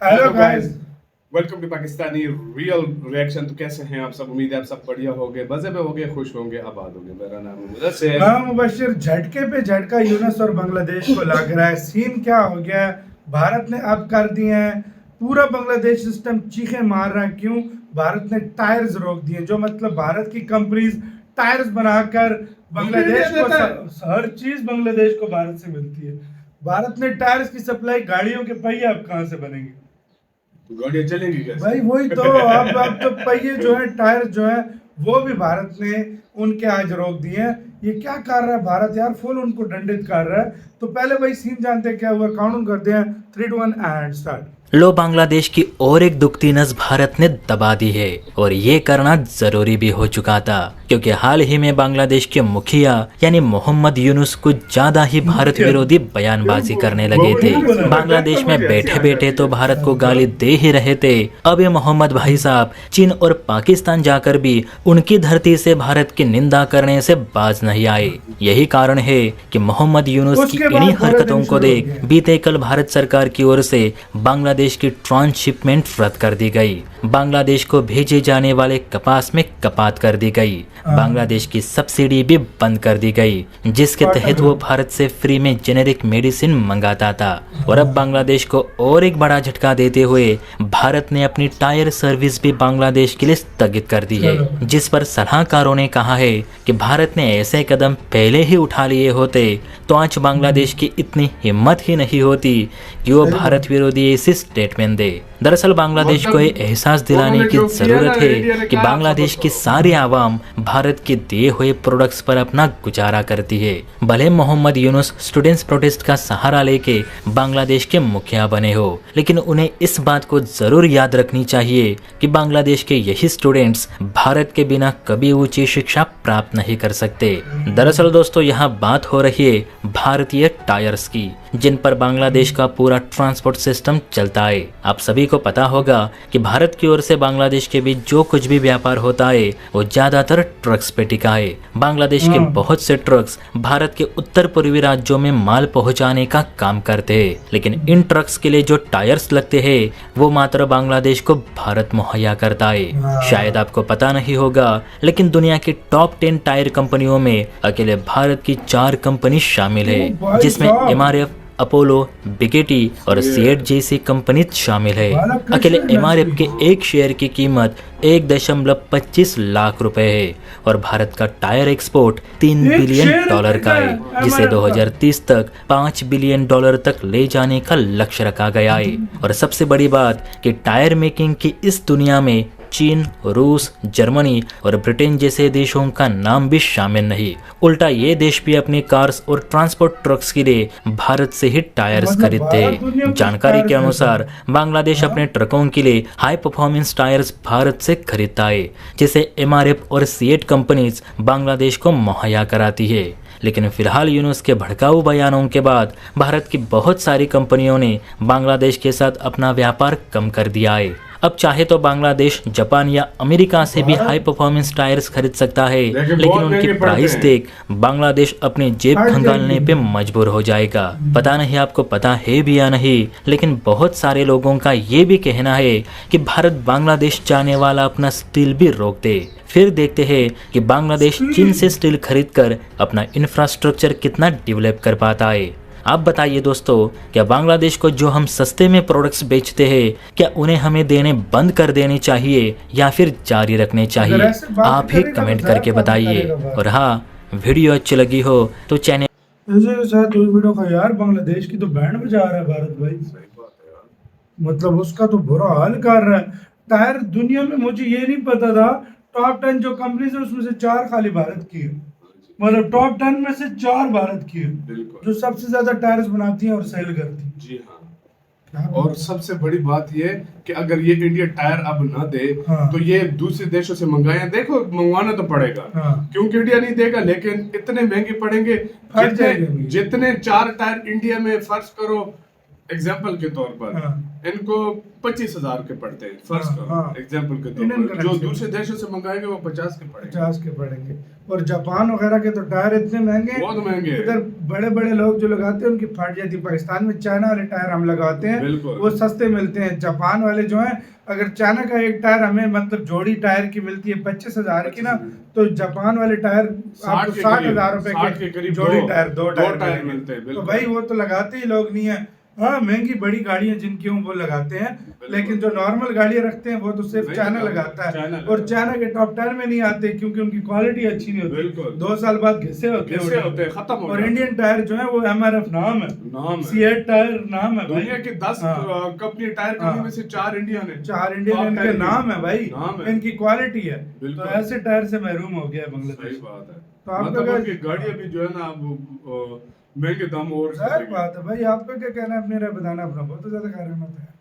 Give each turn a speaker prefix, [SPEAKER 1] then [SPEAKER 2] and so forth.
[SPEAKER 1] Hello guys,
[SPEAKER 2] welcome to Pakistani real reaction. तो कैसे हैं आप सब? उम्मीद है आप सब बढ़िया होंगे, मजे में होंगे, खुश होंगे, आबाद होंगे। मेरा नाम है मुदस्सिर।
[SPEAKER 1] हाँ मुबशिर। झटके पे झटका यूनुस और बांग्लादेश को लग रहा है। सीन क्या हो गया है? भारत ने अब कर दिए हैं, पूरा बांग्लादेश सिस्टम चीखे मार रहा है। क्यों? भारत ने टायर्स रोक दिए, जो मतलब भारत की कंपनीज टायर्स बनाकर बांग्लादेश को हर चीज बांग्लादेश को भारत से मिलती है। भारत ने टायर्स की सप्लाई, गाड़ियों के पहिए अब कहाँ से बनेंगे?
[SPEAKER 2] तो गाड़ियां चलेंगी कैसे
[SPEAKER 1] भाई वही तो। अब तो पहिए जो है, टायर जो है, वो भी भारत ने उनके आज रोक दिए हैं। ये क्या कर रहा है भारत यार? फुल उनको दंडित कर रहा है। तो पहले भाई सीन जानते हैं क्या हुआ, काउंट करते हैं। 3 2 1 एंड स्टार्ट।
[SPEAKER 3] लो बांग्लादेश की और एक दुखती नस भारत ने दबा दी है और ये करना जरूरी भी हो चुका था, क्योंकि हाल ही में बांग्लादेश के मुखिया यानी मोहम्मद यूनुस कुछ ज्यादा ही भारत विरोधी बयानबाजी करने लगे थे। बांग्लादेश में बैठे बैठे तो भारत को गाली दे ही रहे थे, अब ये मोहम्मद भाई साहब चीन और पाकिस्तान जाकर भी उनकी धरती से भारत की निंदा करने से बाज नहीं आए। यही कारण है कि मोहम्मद यूनुस की इन्हीं हरकतों को देख बीते कल भारत सरकार की ओर से बांग्लादेश की ट्रांसशिपमेंट रद्द कर दी गई। बांग्लादेश को भेजे जाने वाले कपास में कपात कर दी गई। बांग्लादेश की सब्सिडी भी बंद कर दी गई, जिसके तहत वो भारत से फ्री में जेनेरिक मेडिसिन मंगाता था। और अब बांग्लादेश को और एक बड़ा झटका देते हुए भारत ने अपनी टायर सर्विस भी बांग्लादेश के लिए स्थगित कर दी है, जिस पर सलाहकारों ने कहा है कि भारत ने ऐसे कदम पहले ही उठा लिए होते तो आज बांग्लादेश की इतनी हिम्मत ही नहीं होती कि वो भारत विरोधी ऐसी स्टेटमेंट दे। दरअसल बांग्लादेश को ये एहसास दिलाने की जरूरत है कि बांग्लादेश की सारी आवाम भारत के दिए हुए प्रोडक्ट्स पर अपना गुजारा करती है। भले मोहम्मद यूनुस स्टूडेंट्स प्रोटेस्ट का सहारा लेके बांग्लादेश के मुखिया बने हो, लेकिन उन्हें इस बात को जरूर याद रखनी चाहिए कि बांग्लादेश के यही स्टूडेंट्स भारत के बिना कभी ऊंची शिक्षा प्राप्त नहीं कर सकते। दरअसल दोस्तों, यहाँ बात हो रही है भारतीय टायर्स की, जिन पर बांग्लादेश का पूरा ट्रांसपोर्ट सिस्टम चलता है। आप सभी को पता होगा कि भारत की ओर से बांग्लादेश के बीच जो कुछ भी व्यापार होता है वो ज्यादातर ट्रक्स पे टिका है। बांग्लादेश के बहुत से ट्रक्स भारत के उत्तर पूर्वी राज्यों में माल पहुंचाने का काम करते हैं, लेकिन इन ट्रक्स के लिए जो टायर्स लगते हैं वो मात्र बांग्लादेश को भारत मुहैया करता है। शायद आपको पता नहीं होगा, लेकिन दुनिया की टॉप 10 टायर कंपनियों में अकेले भारत की 4 कंपनी शामिल है, जिसमें MRF, अपोलो, बिकेटी और सीएट जैसी कंपनी शामिल है। अकेले MRF के एक शेयर की कीमत 1.25 लाख रुपए है और भारत का टायर एक्सपोर्ट $3 बिलियन का है, जिसे 2030 तक $5 बिलियन तक ले जाने का लक्ष्य रखा गया है। और सबसे बड़ी बात कि टायर मेकिंग की इस दुनिया में चीन, रूस, जर्मनी और ब्रिटेन जैसे देशों का नाम भी शामिल नहीं। उल्टा ये देश भी अपनी कार्स और ट्रांसपोर्ट ट्रक्स के लिए भारत से ही टायर्स खरीदते हैं। जानकारी के अनुसार बांग्लादेश अपने ट्रकों के लिए हाई परफॉर्मेंस टायर्स भारत से खरीदता है, जिसे MRF और सीएट कंपनीज बांग्लादेश को मुहैया कराती है। लेकिन फिलहाल यूनुस के भड़काऊ बयानों के बाद भारत की बहुत सारी कंपनियों ने बांग्लादेश के साथ अपना व्यापार कम कर दिया है। अब चाहे तो बांग्लादेश जापान या अमेरिका से भी हाई परफॉर्मेंस टायर्स खरीद सकता है, लेकिन उनकी प्राइस देख बांग्लादेश अपनी जेब खंगालने पे मजबूर हो जाएगा। पता नहीं आपको पता है भी या नहीं, लेकिन बहुत सारे लोगों का ये भी कहना है कि भारत बांग्लादेश जाने वाला अपना स्टील भी रोक दे। फिर देखते हैं कि बांग्लादेश चीन से स्टील खरीदकर अपना इंफ्रास्ट्रक्चर कितना डेवलप कर पाता है। आप बताइए दोस्तों, क्या बांग्लादेश को जो हम सस्ते में प्रोडक्ट्स बेचते हैं, क्या उन्हें हमें देने बंद कर देने चाहिए या फिर जारी रखने चाहिए? आप ही कमेंट करके बताइए। और हाँ, वीडियो अच्छी लगी हो तो चैनल
[SPEAKER 1] वीडियो का यार, बांग्लादेश की तो बैंड बजा रहा है भारत भाई। मतलब उसका तो बुरा हाल कर रहा है। टायर दुनिया में, मुझे ये नहीं पता था, टॉप 10 जो कंपनीज है उसमें से 4 खाली भारत की है। मतलब टॉप 10 में से 4 भारत की है, जो सबसे ज्यादा टायर्स बनाती हैं और सेल करती हैं।
[SPEAKER 2] जी हाँ। और सबसे बड़ी बात ये कि अगर ये इंडिया टायर अब ना दे तो ये दूसरे देशों से मंगाए। देखो, मंगवाना तो पड़ेगा, क्योंकि इंडिया नहीं देगा, लेकिन इतने महंगे पड़ेंगे। जितने 4 टायर इंडिया में, फर्ज करो एग्जाम्पल के तौर पर इनको 25,000 के पड़ते हैं, फर्ज करो एग्जाम्पल के तौर पर। जो दूसरे देशों से मंगाएंगे वो 50 के पड़ेंगे।
[SPEAKER 1] और जापान वगैरह के तो टायर इतने महंगे,
[SPEAKER 2] बहुत महंगे।
[SPEAKER 1] इधर बड़े बड़े लोग जो लगाते हैं उनकी फट जाती है। पाकिस्तान में चाइना वाले टायर हम लगाते हैं,
[SPEAKER 2] बिल्कुल।
[SPEAKER 1] वो सस्ते मिलते हैं। जापान वाले जो हैं, अगर चाइना का एक टायर हमें मतलब जोड़ी टायर की मिलती है 25,000 की ना, तो जापान वाले टायर आपको 60,000 रुपए
[SPEAKER 2] 60 के करीब
[SPEAKER 1] जोड़ी टायर, दो टायर
[SPEAKER 2] मिलते
[SPEAKER 1] मिलते
[SPEAKER 2] हैं,
[SPEAKER 1] हैं। तो
[SPEAKER 2] बिल्कुल।
[SPEAKER 1] भाई वो तो लगाते ही लोग नहीं है। हाँ, महंगी बड़ी गाड़ियां जिनकी हों वो लगाते हैं, लेकिन जो नॉर्मल गाड़ियां रखते हैं वो तो सिर्फ
[SPEAKER 2] वही
[SPEAKER 1] चाइना
[SPEAKER 2] लगाते हैं,
[SPEAKER 1] लगाता है।
[SPEAKER 2] चाइना
[SPEAKER 1] और
[SPEAKER 2] लगाता
[SPEAKER 1] चाइना के टॉप 10 में नहीं आते क्योंकि उनकी क्वालिटी अच्छी नहीं होती।
[SPEAKER 2] बिल्कुल।
[SPEAKER 1] 2 साल बाद घिसे होते
[SPEAKER 2] हैं, खत्म हो
[SPEAKER 1] और
[SPEAKER 2] जाते हैं।
[SPEAKER 1] इंडियन टायर जो है वो MRF नाम है,
[SPEAKER 2] नाम है।
[SPEAKER 1] C8 टायर नाम है भाई।
[SPEAKER 2] दुनिया की 10
[SPEAKER 1] हाँ।
[SPEAKER 2] कंपनी टायर कंपनी में से 4 इंडियन है,
[SPEAKER 1] 4 इंडियन
[SPEAKER 2] Top
[SPEAKER 1] इनके
[SPEAKER 2] 10
[SPEAKER 1] नाम है भाई,
[SPEAKER 2] नाम है।
[SPEAKER 1] इनकी क्वालिटी है।
[SPEAKER 2] बिल्कुल।
[SPEAKER 1] तो ऐसे टायर से महरूम हो गया बांग्लादेश।
[SPEAKER 2] सही बात है।
[SPEAKER 1] तो आपका
[SPEAKER 2] मतलब
[SPEAKER 1] क्या-
[SPEAKER 2] उनकी गाड़ियां भी जो है ना अब महंगे दाम और
[SPEAKER 1] जाहिर बात है भाई, आपका क्या कहना है अपनी राय बताना, अपना बहुत ज्यादा कारण होता है।